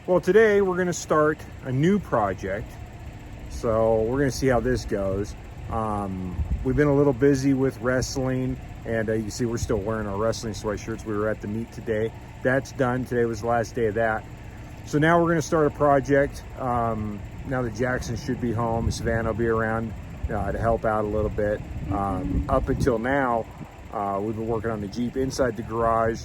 Well, today we're going to start a new project. So we're going to see how this goes. We've been a little busy with wrestling, and you can see we're still wearing our wrestling sweatshirts. We were at the meet today. That's done. Today was the last day of that. So now we're going to start a project. Now that Jackson should be home, Savannah will be around to help out a little bit. Up until now, we've been working on the Jeep inside the garage.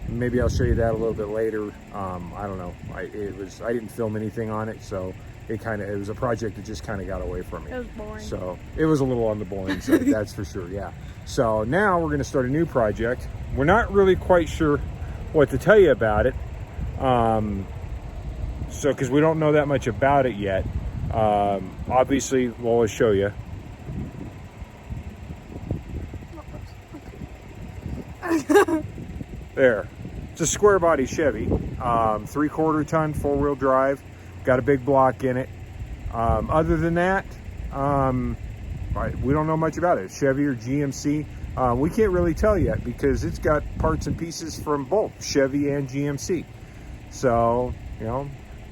Maybe I'll show you that a little bit later. I don't know. I didn't film anything on it, so it was a project that just kind of got away from me. It was boring. So it was a little on the boring side, that's for sure. Yeah. So now we're going to start a new project. We're not really quite sure what to tell you about it. Because we don't know that much about it yet. Obviously, well, I'll show you. There. It's a square body Chevy, 3/4 ton, 4-wheel drive, got a big block in it. Other than that, we don't know much about it. Chevy or GMC, we can't really tell yet because it's got parts and pieces from both Chevy and GMC. So,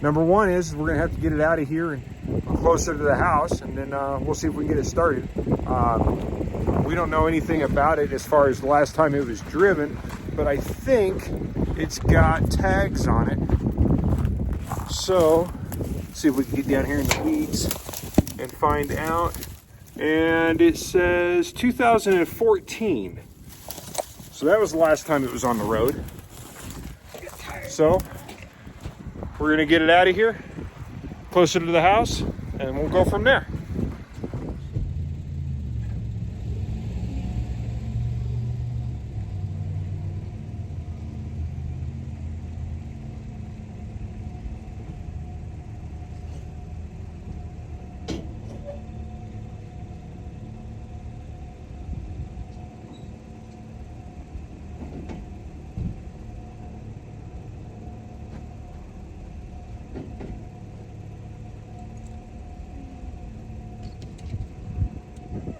number one is we're gonna have to get it out of here and closer to the house, and then we'll see if we can get it started. We don't know anything about it as far as the last time it was driven, but I think it's got tags on it. So let's see if we can get down here in the weeds and find out. And it says 2014. So that was the last time it was on the road. So we're gonna get it out of here, closer to the house, and we'll go from there.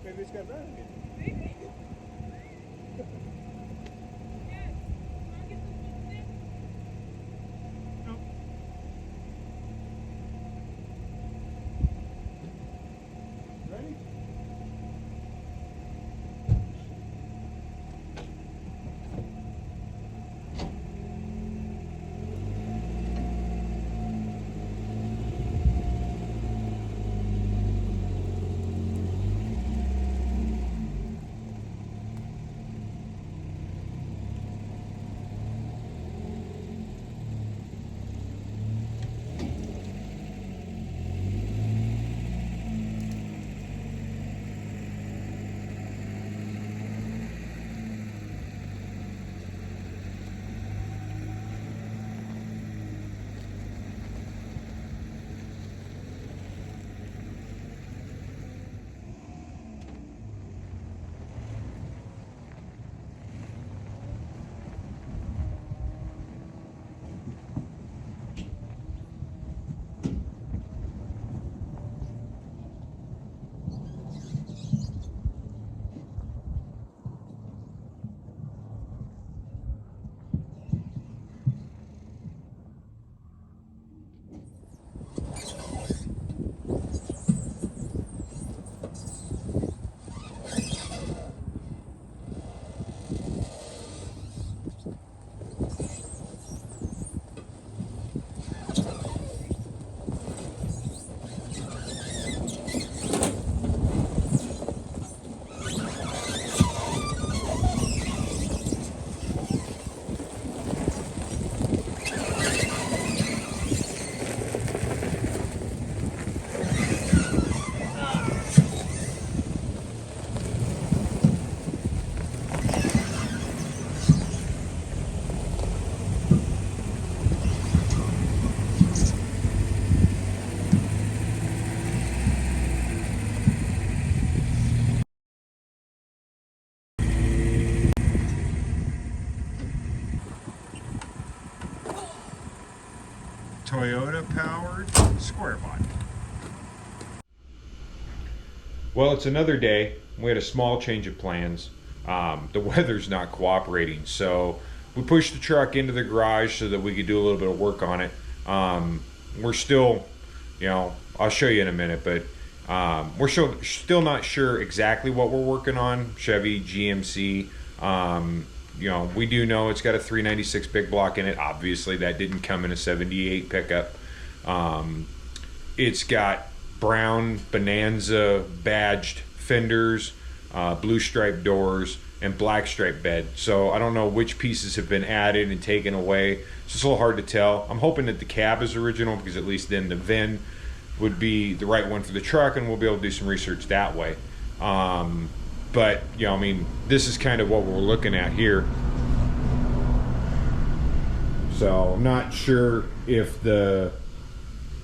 Maybe it's got that in it. Maybe. Ready? Toyota powered square body. Well, it's another day. We had a small change of plans. The weather's not cooperating, so we pushed the truck into the garage so that we could do a little bit of work on it. We're still, you know, I'll show you in a minute, but we're still not sure exactly what we're working on. Chevy, GMC. You know, we do know it's got a 396 big block in it. Obviously, that didn't come in a 78 pickup. It's got brown Bonanza badged fenders, blue striped doors, and black striped bed. So I don't know which pieces have been added and taken away. It's just a little hard to tell. I'm hoping that the cab is original, because at least then the VIN would be the right one for the truck, and we'll be able to do some research that way. But, you know, I mean, this is kind of what we're looking at here. So I'm not sure if the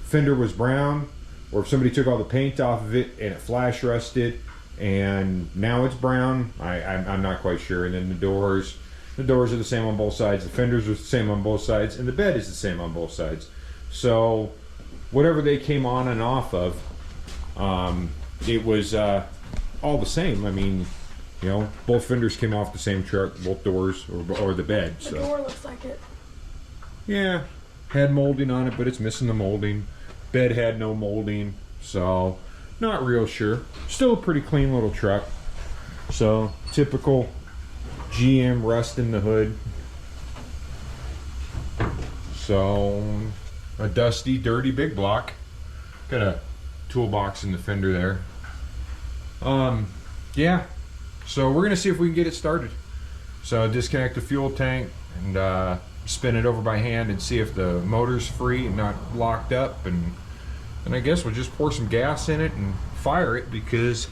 fender was brown, or if somebody took all the paint off of it and it flash rusted and now it's brown. I'm not quite sure. And then the doors are the same on both sides, the fenders are the same on both sides, and the bed is the same on both sides. So whatever they came on and off of, it was all the same. I mean, you know, both fenders came off the same truck, both doors, or the bed. The door looks like it. Yeah, had molding on it, but it's missing the molding. Bed had no molding, so not real sure. Still a pretty clean little truck. So typical GM rust in the hood. So a dusty, dirty big block. Got a toolbox in the fender there. Yeah. So we're gonna see if we can get it started. So disconnect the fuel tank and spin it over by hand and see if the motor's free and not locked up, and I guess we'll just pour some gas in it and fire it, because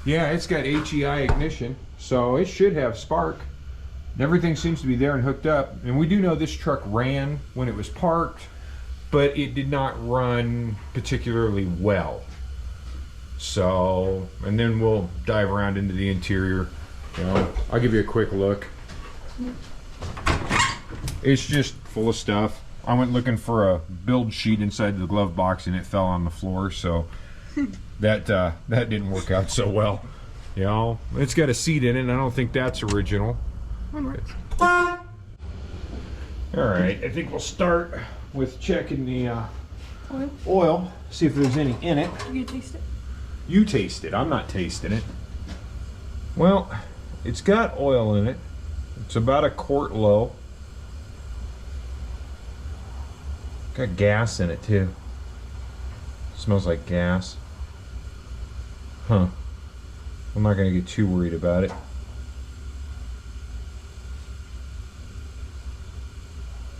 yeah, it's got HEI ignition, so it should have spark. Everything seems to be there and hooked up, and we do know this truck ran when it was parked, but it did not run particularly well. So, and then we'll dive around into the interior. You know, I'll give you a quick look. It's just full of stuff. I went looking for a build sheet inside the glove box and it fell on the floor, so that didn't work out so well. You know, it's got a seat in it, and I don't think that's original. All right, I think we'll start with checking the oil, see if there's any in it. You taste it? You taste it. I'm not tasting it. Well, it's got oil in it. It's about a quart low. Got gas in it too. Smells like gas. Huh. I'm not gonna get too worried about it.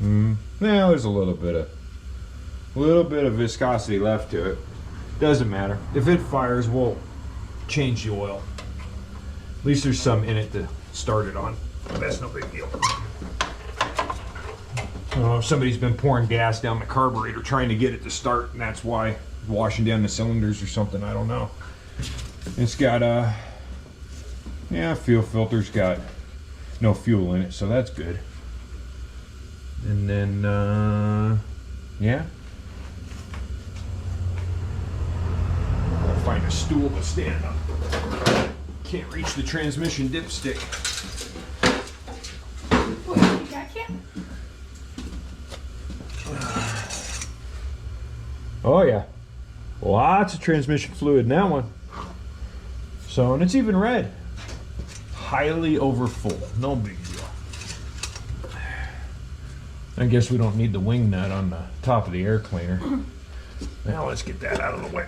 Now there's a little bit of viscosity left to it. Doesn't matter. If it fires, we'll change the oil. At least there's some in it to start it on. But that's no big deal. If somebody's been pouring gas down the carburetor trying to get it to start, and that's why washing down the cylinders or something, I don't know. It's got fuel filter's got no fuel in it, so that's good. And then yeah, I'll find a stool to stand up. Can't reach the transmission dipstick. What, you got it? Oh yeah, lots of transmission fluid in that one. So, and it's even red. Highly over full, no big deal. I guess we don't need the wing nut on the top of the air cleaner. Now let's get that out of the way.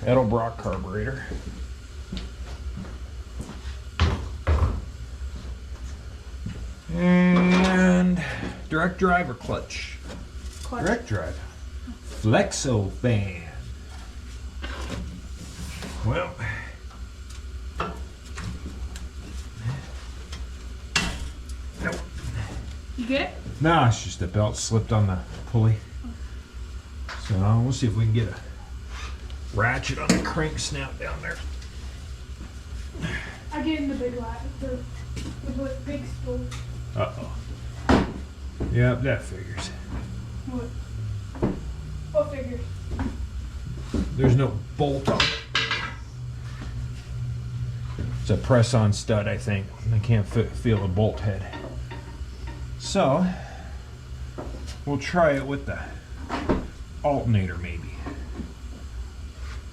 Edelbrock carburetor. And direct drive or clutch? Clutch. Direct drive. Flexo fan. Well, nope. You get it? Nah, it's just the belt slipped on the pulley. So we'll see if we can get a ratchet on the crank snap down there. I get in the big light, the big spool. Uh-oh. Yep, that figures. What? What figures? There's no bolt on it. It's a press-on stud, I think. I can't feel a bolt head. So, We'll try it with the alternator maybe.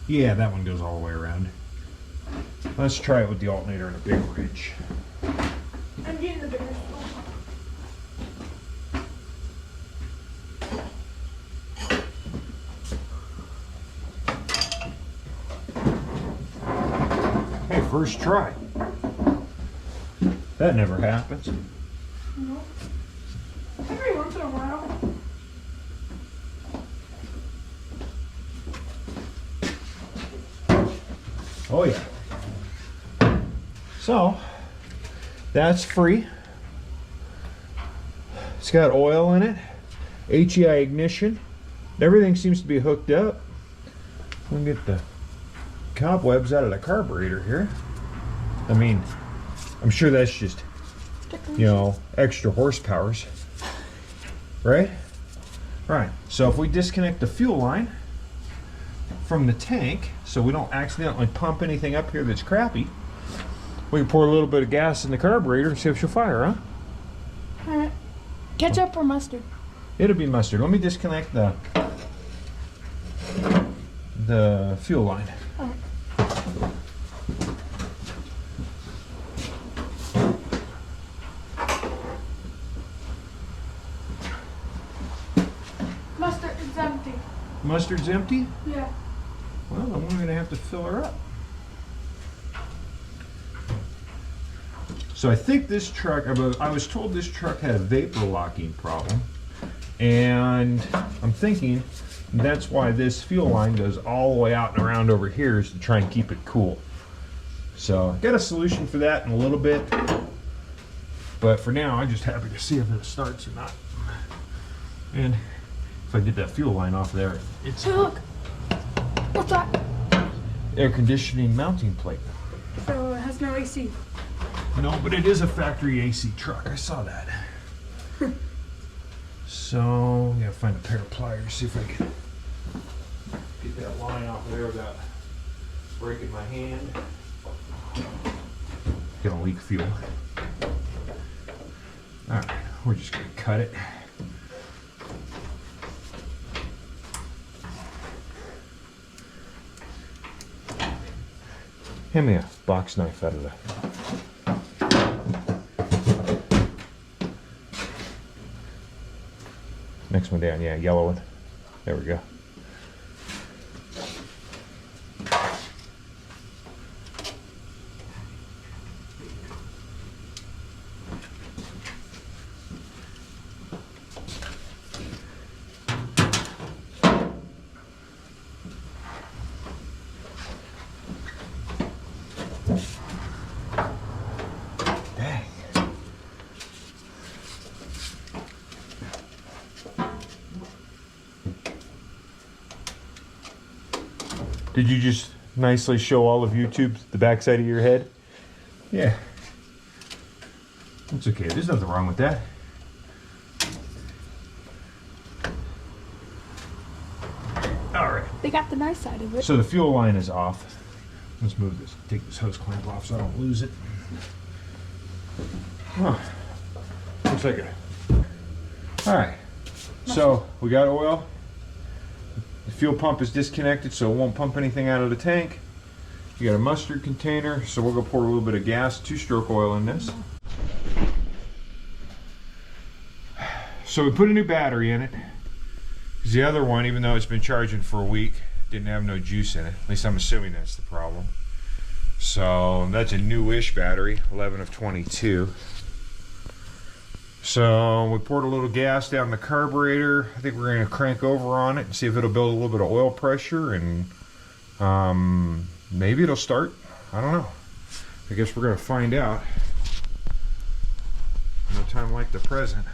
Yeah, that one goes all the way around. Let's try it with the alternator and a big wrench. I'm getting the bigger spool. Hey, first try. That never happens. No. Every once in a while. Oh yeah. So, that's free. It's got oil in it, HEI ignition. Everything seems to be hooked up. We'll get the cobwebs out of the carburetor here. I mean, I'm sure that's just, you know, extra horsepowers, right? Right, so if we disconnect the fuel line from the tank, so we don't accidentally pump anything up here that's crappy, we can pour a little bit of gas in the carburetor and see if she'll fire, huh? Alright. Ketchup or mustard? It'll be mustard. Let me disconnect the fuel line. Alright. Mustard is empty. Mustard's empty? Yeah. Well, then we're gonna have to fill her up. So I think this truck, I was told this truck had a vapor locking problem, and I'm thinking that's why this fuel line goes all the way out and around over here, is to try and keep it cool. So I got a solution for that in a little bit, but for now I'm just happy to see if it starts or not. And if I get that fuel line off there, it's Hey, look. What's that? air conditioning mounting plate. So it has no AC. No, but it is a factory AC truck. I saw that. So, yeah, find a pair of pliers, see if I can get that line off of there without breaking my hand. Gonna leak fuel. Alright, we're just gonna cut it. Hand me a box knife out of the... Next one down, yeah, yellow one. There we go. Dang. Did you just nicely show all of YouTube the backside of your head? Yeah. It's okay, there's nothing wrong with that. Alright. They got the nice side of it. So the fuel line is off. Let's move this, take this hose clamp off so I don't lose it. Huh. Looks like it. Alright. So we got oil. The fuel pump is disconnected, so it won't pump anything out of the tank. You got a mustard container, so we'll go pour a little bit of gas, 2-stroke oil in this. So we put a new battery in it. 'Cause the other one, even though it's been charging for a week, didn't have no juice in it. At least I'm assuming that's the problem. So that's a newish battery, 11 of 22. So we poured a little gas down the carburetor. I think we're going to crank over on it and see if it'll build a little bit of oil pressure, and maybe it'll start. I don't know. I guess we're going to find out. No time like the present.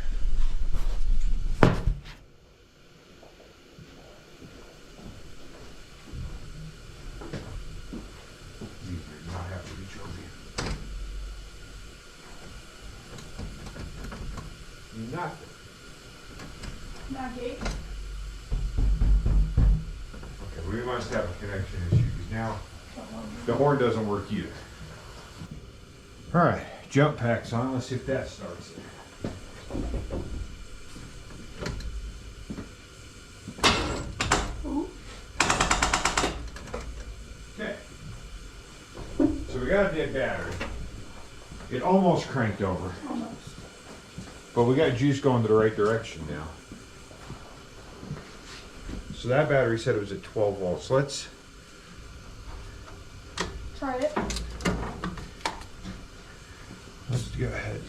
Nothing. Not gate. Okay, we must have a connection issue because now the horn doesn't work either. All right, jump pack's on. Let's see if that starts it. got a dead battery. It almost cranked over. Almost. But we got juice going to the right direction now. So that battery said it was at 12 volts. Let's Try it. go ahead.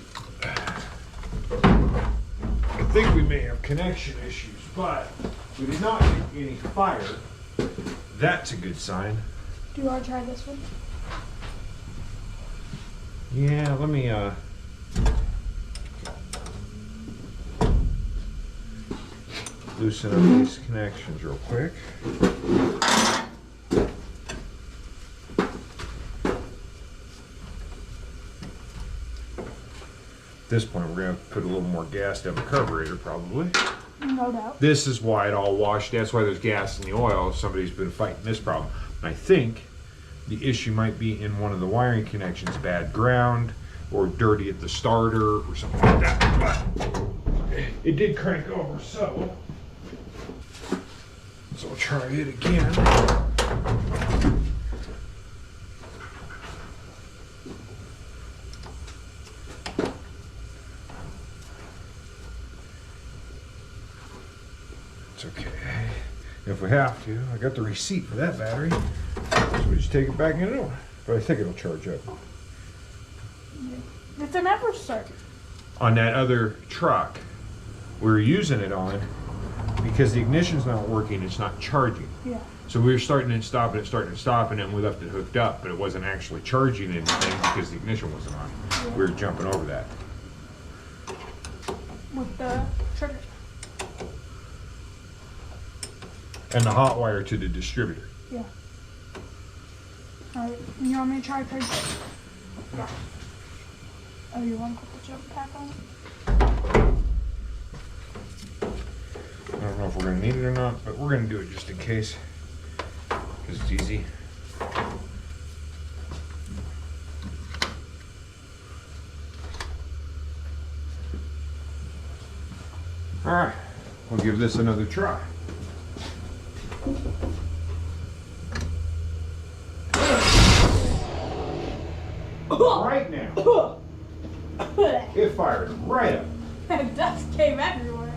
I think we may have connection issues, but we did not get any fire. That's a good sign. Do you want to try this one? Yeah, let me loosen up these connections real quick. At this point, we're going to put a little more gas down the carburetor, probably. No doubt. This is why it all washed. That's why there's gas in the oil. Somebody's been fighting this problem. And I think the issue might be in one of the wiring connections, bad ground, or dirty at the starter, or something like that. But it did crank over, so we'll try it again. It's okay. If we have to, I got the receipt for that battery, so we just take it back in it. But I think it'll charge up. It's an ever start. On that other truck, we were using it on because the ignition's not working, it's not charging. Yeah. So we were starting to stop it, and then we left it hooked up, but it wasn't actually charging anything because the ignition wasn't on. Yeah. We were jumping over that. With the trigger. And the hot wire to the distributor. Yeah. Alright, you want me to try first? Yeah. Oh, you want to put the jump pack on? I don't know if we're going to need it or not, but we're going to do it just in case. Because it's easy. Alright, we'll give this another try. Right now, it fired right up. And dust came everywhere.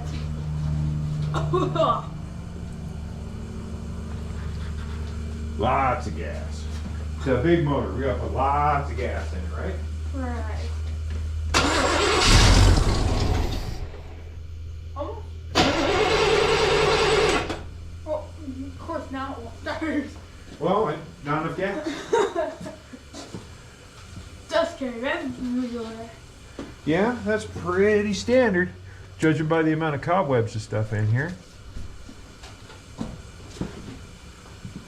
Lots of gas. It's a big motor. We got lots of gas in it, right? Right. Almost. Well, of course now it won't start. Well, not enough gas. Dust came everywhere. Yeah, that's pretty standard, judging by the amount of cobwebs and stuff in here.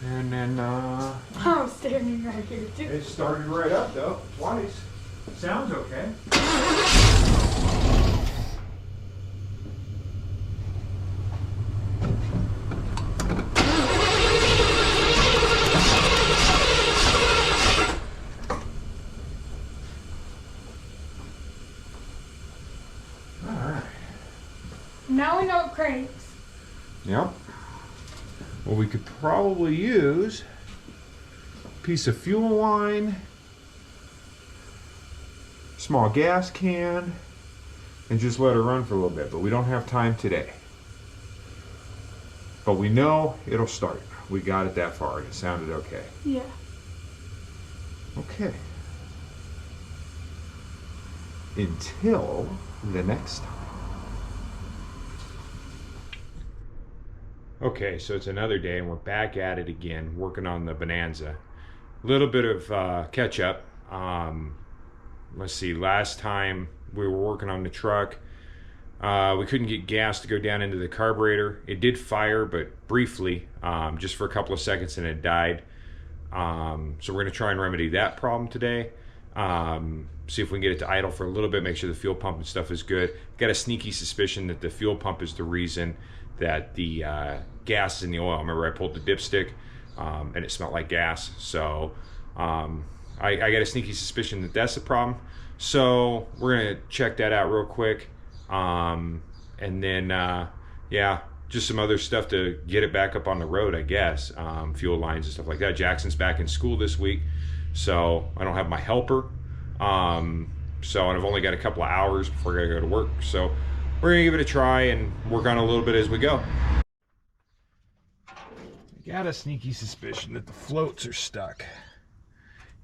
And then I'm standing right here too. it started right up though, twice. Sounds okay. Now we know it cranks. Yep. Well, we could probably use a piece of fuel line, small gas can, and just let it run for a little bit. But we don't have time today. But we know it'll start. We got it that far. It sounded okay. Yeah. Okay. Until the next time. Okay, so it's another day and we're back at it again, working on the Bonanza. A little bit of catch up. Let's see, last time we were working on the truck, we couldn't get gas to go down into the carburetor. It did fire, but briefly, just for a couple of seconds, and it died. So we're gonna try and remedy that problem today. See if we can get it to idle for a little bit, make sure the fuel pump and stuff is good. Got a sneaky suspicion that the fuel pump is the reason that the gas is in the oil. Remember I pulled the dipstick and it smelled like gas. So I got a sneaky suspicion that that's the problem. So we're gonna check that out real quick. And then, yeah, just some other stuff to get it back up on the road, I guess. Fuel lines and stuff like that. Jackson's back in school this week. So I don't have my helper. So and I've only got a couple of hours before I gotta go to work. So we're gonna give it a try and work on it a little bit as we go. I got a sneaky suspicion that the floats are stuck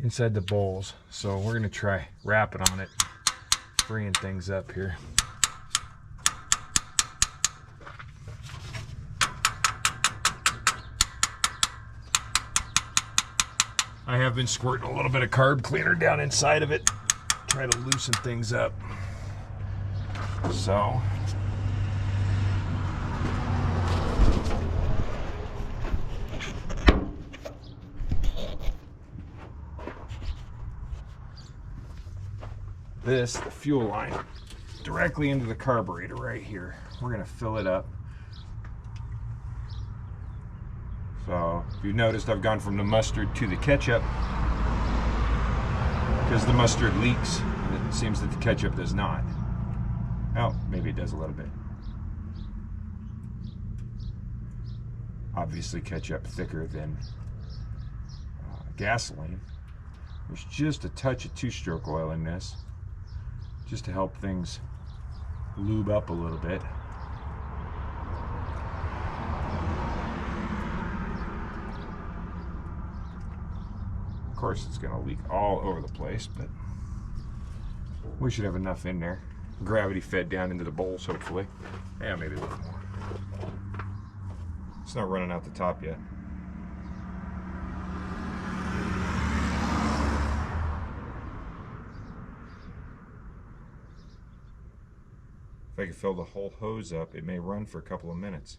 inside the bowls. So we're gonna try rapping on it, bringing things up here. I have been squirting a little bit of carb cleaner down inside of it, try to loosen things up. So this, the fuel line, directly into the carburetor right here. We're gonna fill it up. So if you've noticed, I've gone from the mustard to the ketchup because the mustard leaks and it seems that the ketchup does not. Oh, maybe it does a little bit. Obviously ketchup thicker than gasoline. There's just a touch of two-stroke oil in this, just to help things lube up a little bit. Of course, it's going to leak all over the place, but we should have enough in there. Gravity fed down into the bowls, hopefully. Yeah, maybe a little more. It's not running out the top yet. If I could fill the whole hose up, it may run for a couple of minutes.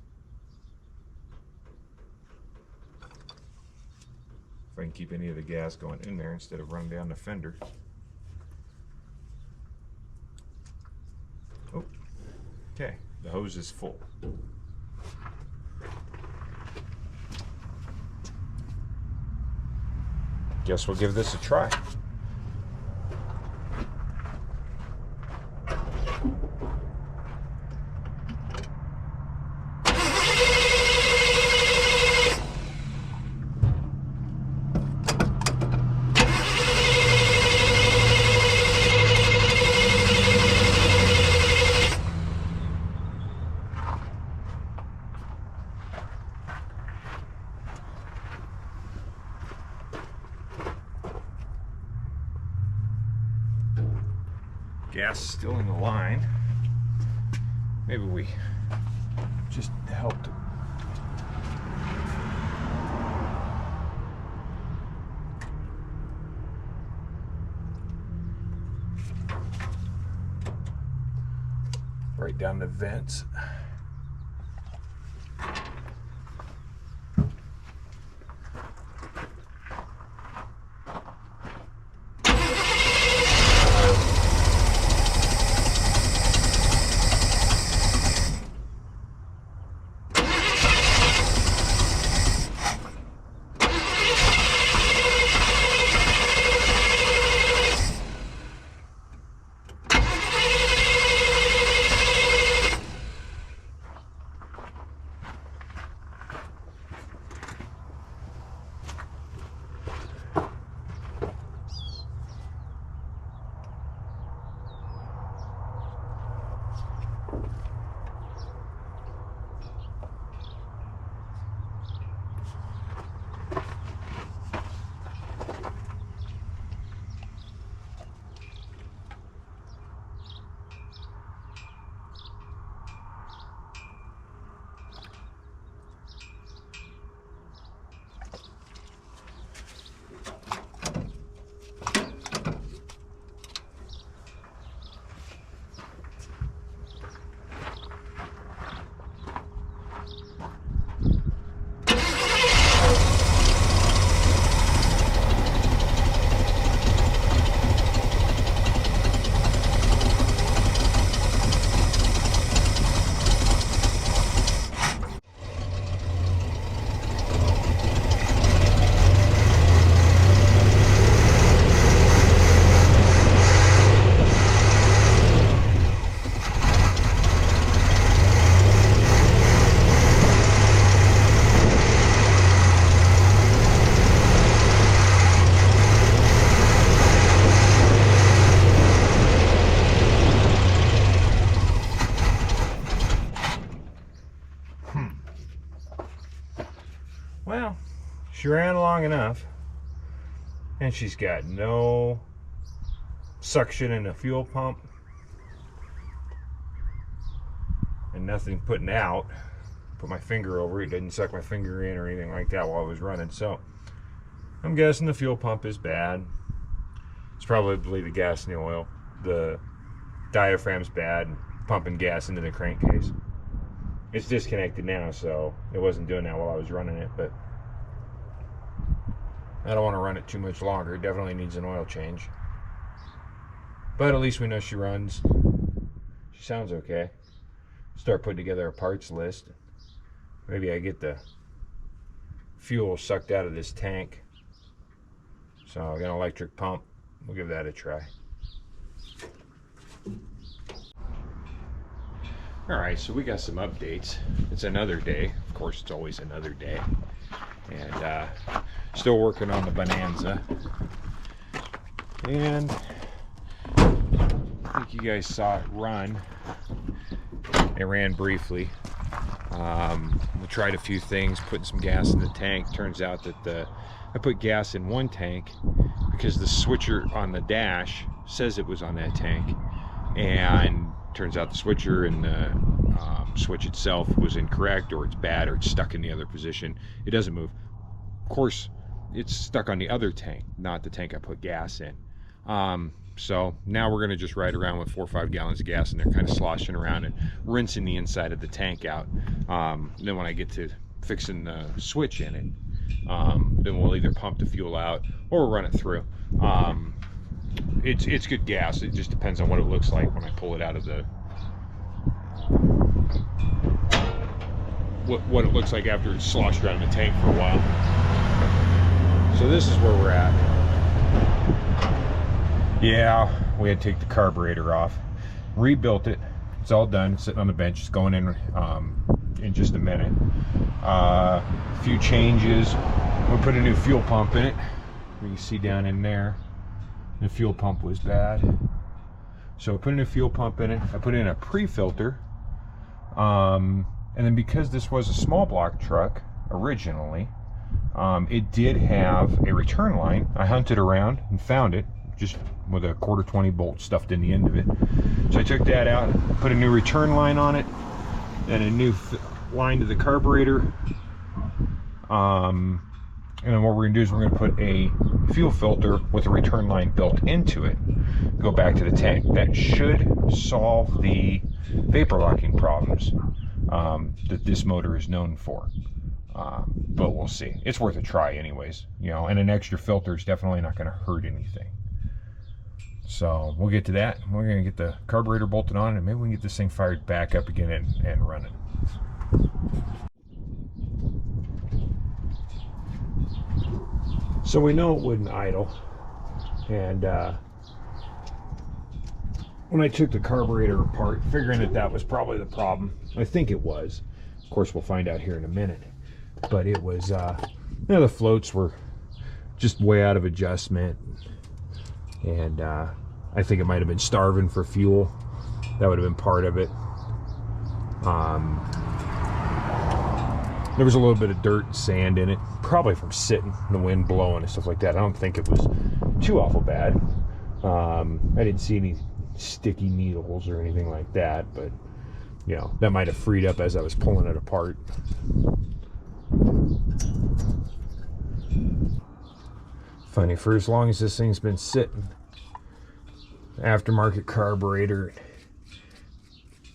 If I can keep any of the gas going in there instead of running down the fender. Oh, okay, the hose is full. Guess we'll give this a try. Gas still in the line. Maybe we just helped. Right down the vents. She ran long enough, and she's got no suction in the fuel pump and nothing putting out. Put my finger over it, didn't suck my finger in or anything like that while I was running. So I'm guessing the fuel pump is bad. It's probably the gas in the oil. The diaphragm's bad, pumping gas into the crankcase. It's disconnected now, so it wasn't doing that while I was running it, but I don't want to run it too much longer. It definitely needs an oil change. But at least we know she runs. She sounds okay. Start putting together a parts list. Maybe I get the fuel sucked out of this tank. So I got an electric pump. We'll give that a try. All right, so we got some updates. It's another day. Of course, it's always another day. And still working on the Bonanza. And I think you guys saw it run. It ran briefly. We tried a few things, putting some gas in the tank. Turns out that I put gas in one tank because the switcher on the dash says it was on that tank, and turns out the switcher and the switch itself was incorrect, or it's bad, or it's stuck in the other position. It doesn't move. Of course, it's stuck on the other tank, not the tank I put gas in. So now we're going to just ride around with 4 or 5 gallons of gas in there, kind of sloshing around and rinsing the inside of the tank out. Then when I get to fixing the switch in it, then we'll either pump the fuel out or run it through. It's good gas. It just depends on what it looks like when I pull it out of the what it looks like after it's sloshed around the tank for a while. So this is where we're at. Yeah, we had to take the carburetor off, rebuilt it. It's all done. It's sitting on the bench. It's going in just a minute. A few changes. We put a new fuel pump in it. You can see down in there, the fuel pump was bad. So I put a new fuel pump in it. I put in a pre-filter. And then because this was a small block truck originally, it did have a return line. I hunted around and found it, just with a 1/4 bolt stuffed in the end of it. So I took that out, put a new return line on it, and a new line to the carburetor. And then what we're going to do is we're going to put a fuel filter with a return line built into it, go back to the tank. That should solve the vapor locking problems that this motor is known for. But we'll see. It's worth a try anyways, you know, and an extra filter is definitely not going to hurt anything. So we'll get to that. We're going to get the carburetor bolted on, and maybe we can get this thing fired back up again and running. So we know it wouldn't idle, and when I took the carburetor apart, figuring that was probably the problem, I think it was. Of course, we'll find out here in a minute. But it was, you know, the floats were just way out of adjustment, and I think it might have been starving for fuel. That would have been part of it. There was a little bit of dirt and sand in it, probably from sitting, the wind blowing and stuff like that. I don't think it was too awful bad. I didn't see any sticky needles or anything like that, but you know, that might have freed up as I was pulling it apart. Funny, for as long as this thing's been sitting, aftermarket carburetor,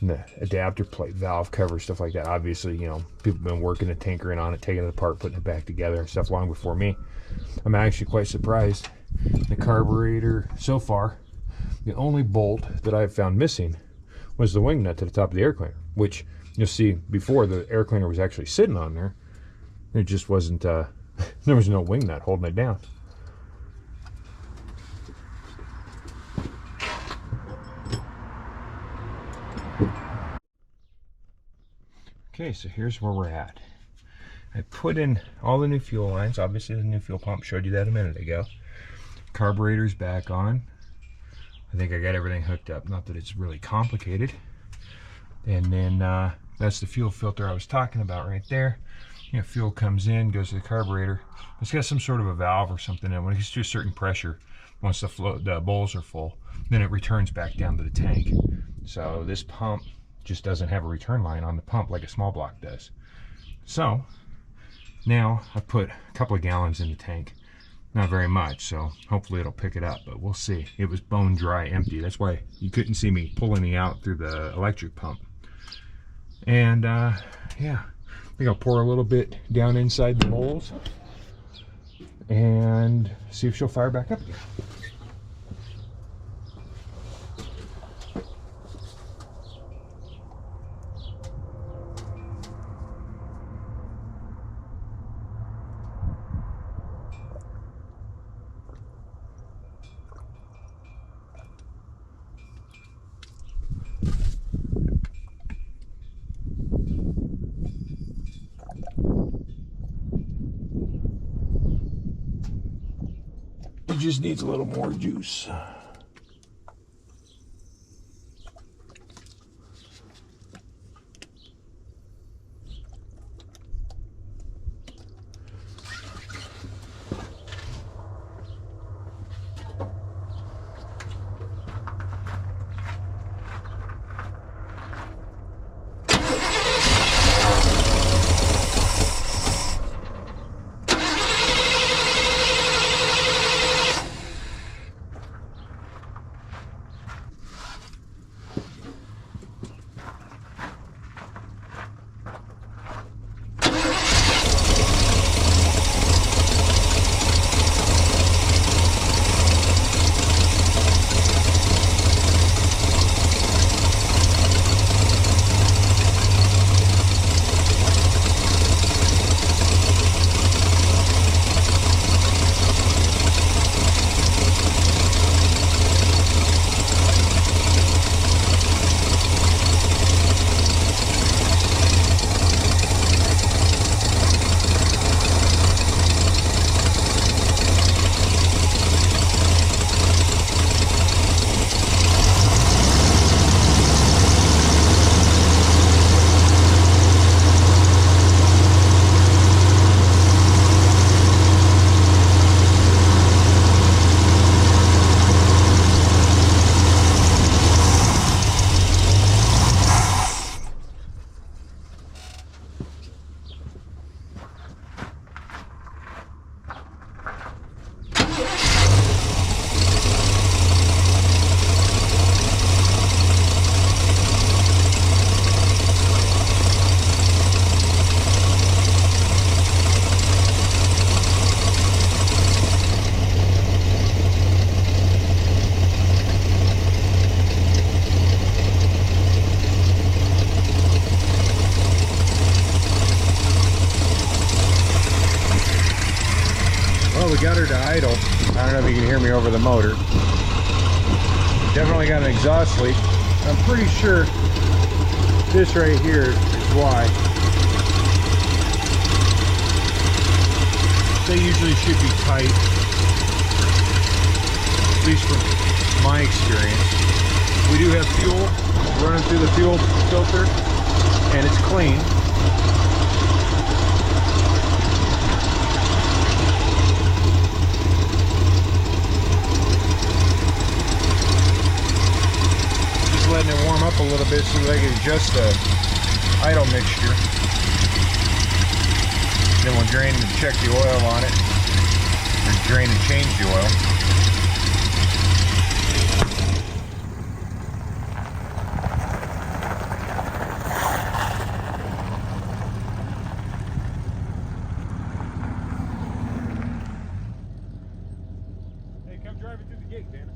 the adapter plate, valve cover, stuff like that. Obviously, you know, people have been working and tinkering on it, taking it apart, putting it back together and stuff long before me. I'm actually quite surprised. The carburetor, so far, the only bolt that I've found missing was the wing nut to the top of the air cleaner, which you'll see before the air cleaner was actually sitting on there. It just wasn't, there was no wing nut holding it down. Okay, so here's where we're at. I put in all the new fuel lines. Obviously the new fuel pump, showed you that a minute ago. Carburetor's back on. I think I got everything hooked up. Not that it's really complicated. And then that's the fuel filter I was talking about right there. fuel comes in, goes to the carburetor. It's got some sort of a valve or something, and when it gets to a certain pressure, once the bowls are full, then it returns back down to the tank. So this pump just doesn't have a return line on the pump like a small block does. So now I put a couple of gallons in the tank. Not very much, so hopefully it'll pick it up, but we'll see. It was bone dry empty. That's why you couldn't see me pulling it out through the electric pump. And yeah, I think I'll pour a little bit down inside the bowls and see if she'll fire back up again. It just needs a little more juice. We got her to idle. I don't know if you can hear me over the motor. Definitely got an exhaust leak. I'm pretty sure this right here is why. They usually should be tight, at least from my experience. We do have fuel running through the fuel filter, and it's clean. Letting it warm up a little bit so that I can adjust the idle mixture. Then we'll drain and check the oil on it, or drain and change the oil. Hey, come drive it through the gate, Dana.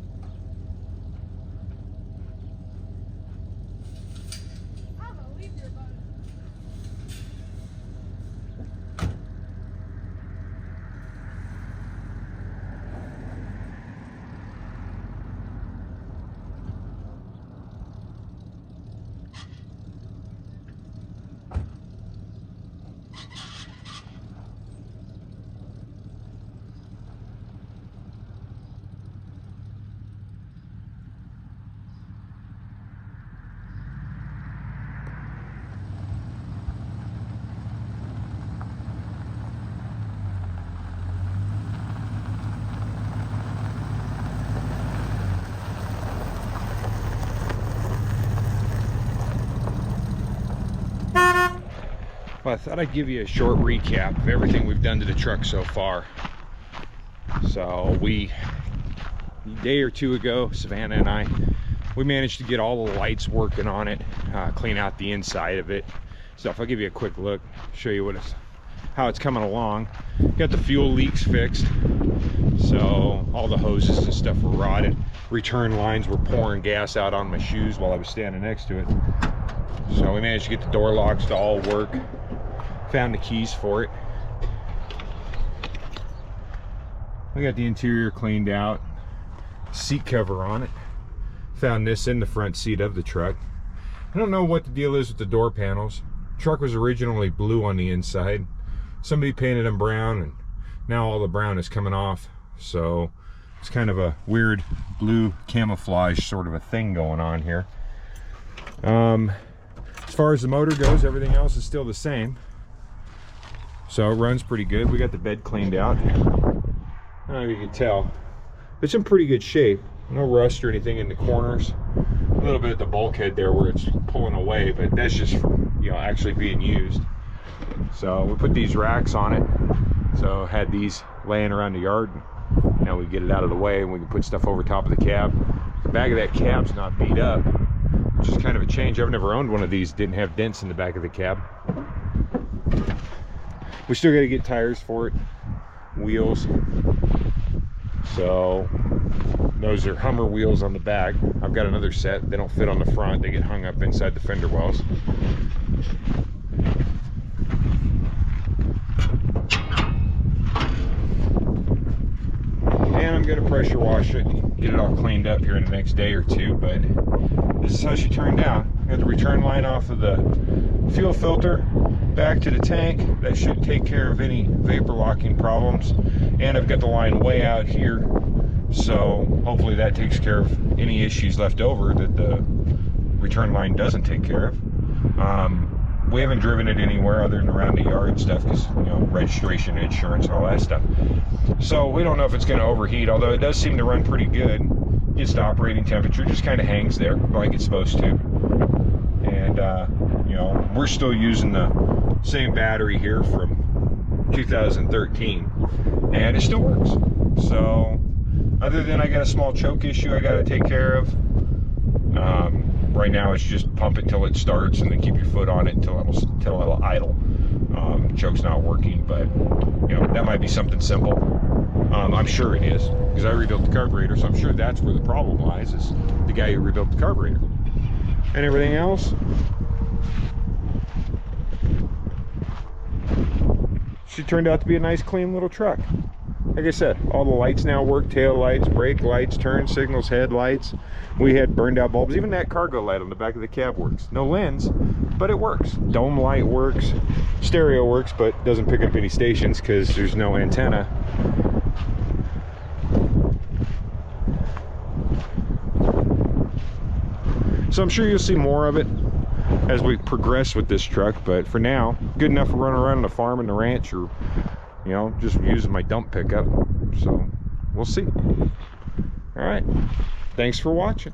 Well, I thought I'd give you a short recap of everything we've done to the truck so far. So a day or two ago, Savannah and I, we managed to get all the lights working on it, clean out the inside of it. So if I'll give you a quick look, show you how it's coming along. Got the fuel leaks fixed. So all the hoses and stuff were rotted. Return lines were pouring gas out on my shoes while I was standing next to it. So we managed to get the door locks to all work. Found the keys for it. We got the interior cleaned out. Seat cover on it. Found this in the front seat of the truck. I don't know what the deal is with the door panels. The truck was originally blue on the inside. Somebody painted them brown, and now all the brown is coming off. So it's kind of a weird blue camouflage sort of a thing going on here. As far as the motor goes, everything else is still the same. So it runs pretty good. We got the bed cleaned out. I don't know if you can tell. It's in pretty good shape. No rust or anything in the corners. A little bit at the bulkhead there where it's pulling away, but that's just from, you know, actually being used. So we put these racks on it. So had these laying around the yard. Now we get it out of the way and we can put stuff over top of the cab. The back of that cab's not beat up, which is kind of a change. I've never owned one of these, didn't have dents in the back of the cab. We still got to get tires for it, wheels. So those are Hummer wheels on the back. I've got another set. They don't fit on the front. They get hung up inside the fender wells. And I'm going to pressure wash it, get it all cleaned up here in the next day or two. But this is how she turned out. Got the return line off of the fuel filter back to the tank. That should take care of any vapor locking problems. And I've got the line way out here, so hopefully that takes care of any issues left over that the return line doesn't take care of. We haven't driven it anywhere other than around the yard stuff because, you know, registration, insurance, and all that stuff. So we don't know if it's going to overheat, although it does seem to run pretty good. Gets to operating temperature, just kind of hangs there like it's supposed to. And you know, we're still using the same battery here from 2013, and it still works. So other than I got a small choke issue I got to take care of, right now it's just pump it till it starts and then keep your foot on it until it'll idle. Choke's not working, but you know, that might be something simple. I'm sure it is, because I rebuilt the carburetor, so I'm sure that's where the problem lies, is the guy who rebuilt the carburetor. And everything else, she turned out to be a nice clean little truck. Like I said, all the lights now work, tail lights, brake lights, turn signals, headlights. We had burned out bulbs. Even that cargo light on the back of the cab works. No lens, but it works. Dome light works, stereo works, but doesn't pick up any stations because there's no antenna. So I'm sure you'll see more of it as we progress with this truck, but for now, good enough for running around the farm and the ranch, or you know, just using my dump pickup. So we'll see. All right, thanks for watching.